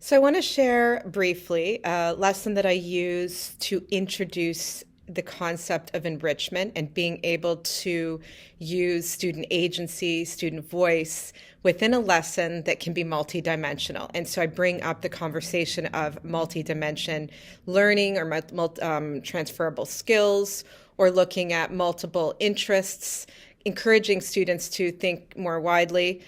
So I want to share briefly a lesson that I use to introduce the concept of enrichment and being able to use student agency, student voice within a lesson that can be multidimensional. And so I bring up the conversation of multidimension learning or transferable skills, or looking at multiple interests, encouraging students to think more widely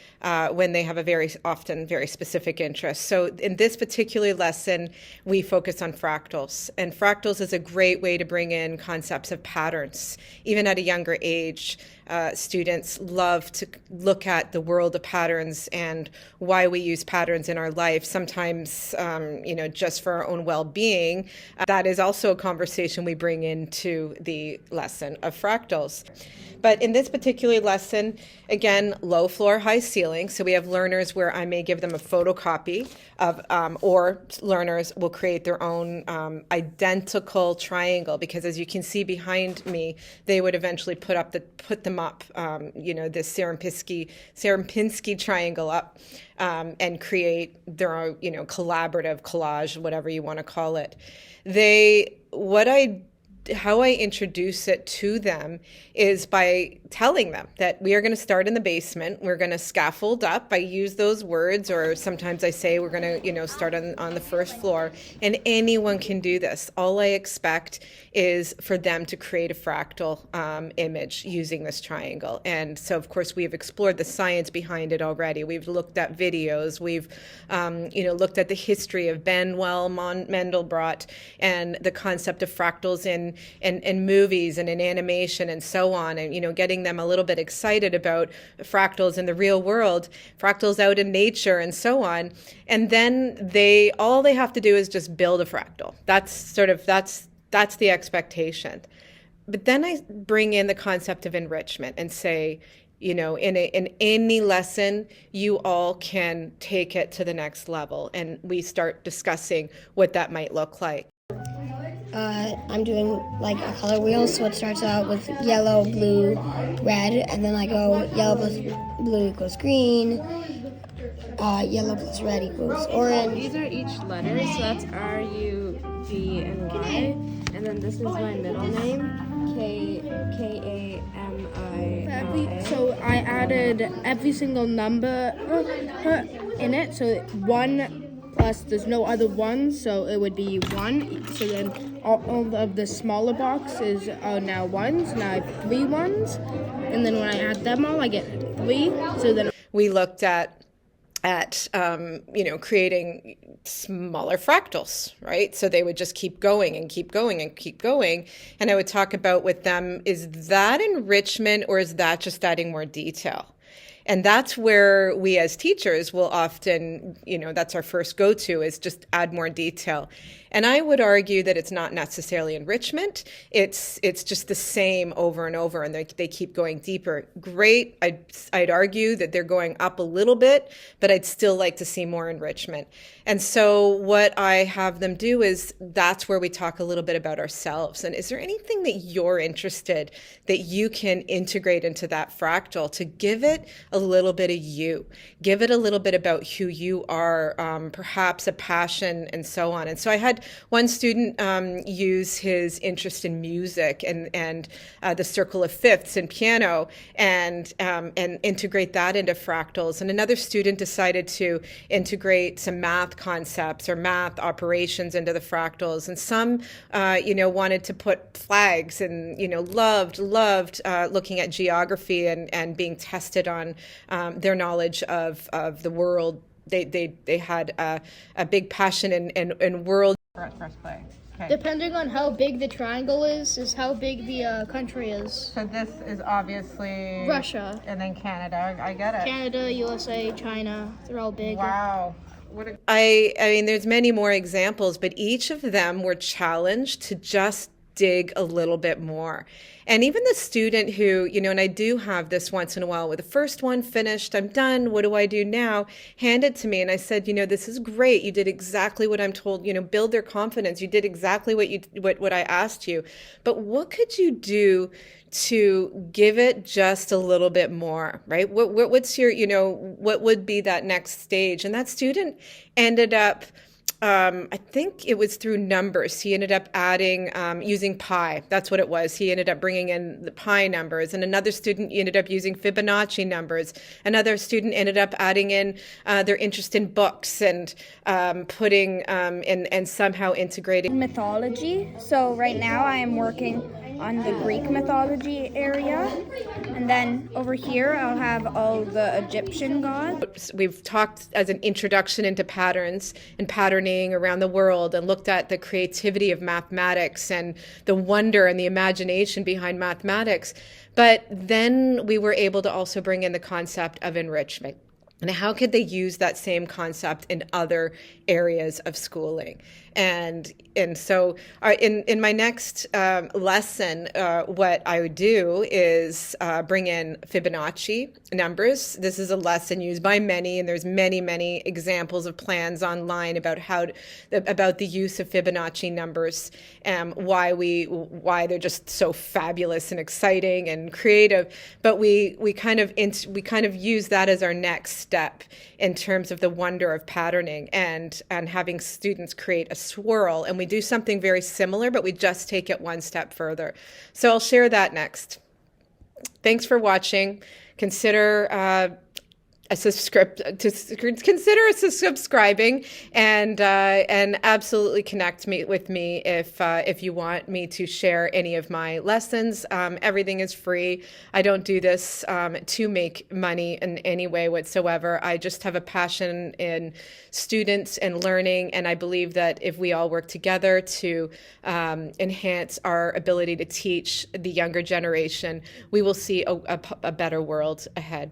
when they have a often very specific interest. So in this particular lesson, we focus on fractals. And fractals is a great way to bring in concepts of patterns. Even at a younger age, students love to look at the world of patterns and why we use patterns in our life, sometimes just for our own well-being. That is also a conversation we bring into the lesson of fractals. But in this particular lesson, again, low floor, high ceiling. So we have learners where I may give them a photocopy of, or learners will create their own identical triangle, because as you can see behind me, they would eventually put them up, this Sierpinski triangle up, and create their own, collaborative collage, whatever you want to call it. How I introduce it to them is by telling them that we are going to start in the basement. We're going to scaffold up. I use those words, or sometimes I say we're going to, start on the first floor, and anyone can do this. All I expect is for them to create a fractal image using this triangle. And so, of course, we have explored the science behind it already. We've looked at videos. We've, looked at the history of Manuel Mandelbrot and the concept of fractals in movies and in animation and so on, and getting them a little bit excited about fractals in the real world, fractals out in nature and so on. And then all they have to do is just build a fractal. That's the expectation. But then I bring in the concept of enrichment and say, in any lesson, you all can take it to the next level, and we start discussing what that might look like. I'm doing like a color wheel, so it starts out with yellow, blue, red, and then I go yellow plus blue equals green, yellow plus red equals orange. These are each letter, so that's R, U, V, and Y, and then this is my middle name, K-A-M-I-L-A. So I added every single number in it, so 1 plus there's no other ones, so it would be 1. So then all of the smaller boxes are now ones. Now I have 3 ones, and then when I add them all, I get 3. So then we looked at creating smaller fractals, right? So they would just keep going and keep going and keep going. And I would talk about with them, is that enrichment or is that just adding more detail? And that's where we as teachers will often, that's our first go-to, is just add more detail. And I would argue that it's not necessarily enrichment. It's just the same over and over, and they keep going deeper. Great. I'd argue that they're going up a little bit, but I'd still like to see more enrichment. And so what I have them do is, that's where we talk a little bit about ourselves. And is there anything that you're interested that you can integrate into that fractal to give it a little bit of you, give it a little bit about who you are, perhaps a passion and so on. And so I had one student use his interest in music and the circle of fifths in piano and integrate that into fractals. And another student decided to integrate some math concepts or math operations into the fractals. And some, wanted to put flags and, loved looking at geography and being tested on their knowledge of the world. They had a big passion in world. First play. Okay. Depending on how big the triangle is how big the country is. So this is obviously Russia. And then Canada. I get it. Canada, USA, China, they're all big. Wow. I mean, there's many more examples, but each of them were challenged to just dig a little bit more. And even the student who, you know, and I do have this once in a while, with the first one finished, I'm done, what do I do now? Hand it to me. And I said, you know, this is great. You did exactly what I'm told, you know, build their confidence. You did exactly what I asked you. But what could you do to give it just a little bit more, right? What's your, you know, what would be that next stage? And that student ended up, I think it was through numbers. He ended up adding, using pi. That's what it was. He ended up bringing in the pi numbers. And another student ended up using Fibonacci numbers. Another student ended up adding in their interest in books and putting and somehow integrating Mythology. So right now I am working on the Greek mythology area, and then over here I'll have all the Egyptian gods. We've talked as an introduction into patterns and patterning around the world, and looked at the creativity of mathematics and the wonder and the imagination behind mathematics. But then we were able to also bring in the concept of enrichment. And how could they use that same concept in other areas of schooling? And so in my next lesson, what I would do is bring in Fibonacci numbers. This is a lesson used by many, and there's many examples of plans online about about the use of Fibonacci numbers, why they're just so fabulous and exciting and creative. But we kind of use that as our next step in terms of the wonder of patterning and having students create a swirl. And we do something very similar, but we just take it one step further. So I'll share that next. Thanks for watching. Consider subscribing, and absolutely connect with me if you want me to share any of my lessons. Everything is free. I don't do this to make money in any way whatsoever. I just have a passion in students and learning, and I believe that if we all work together to enhance our ability to teach the younger generation, we will see a better world ahead.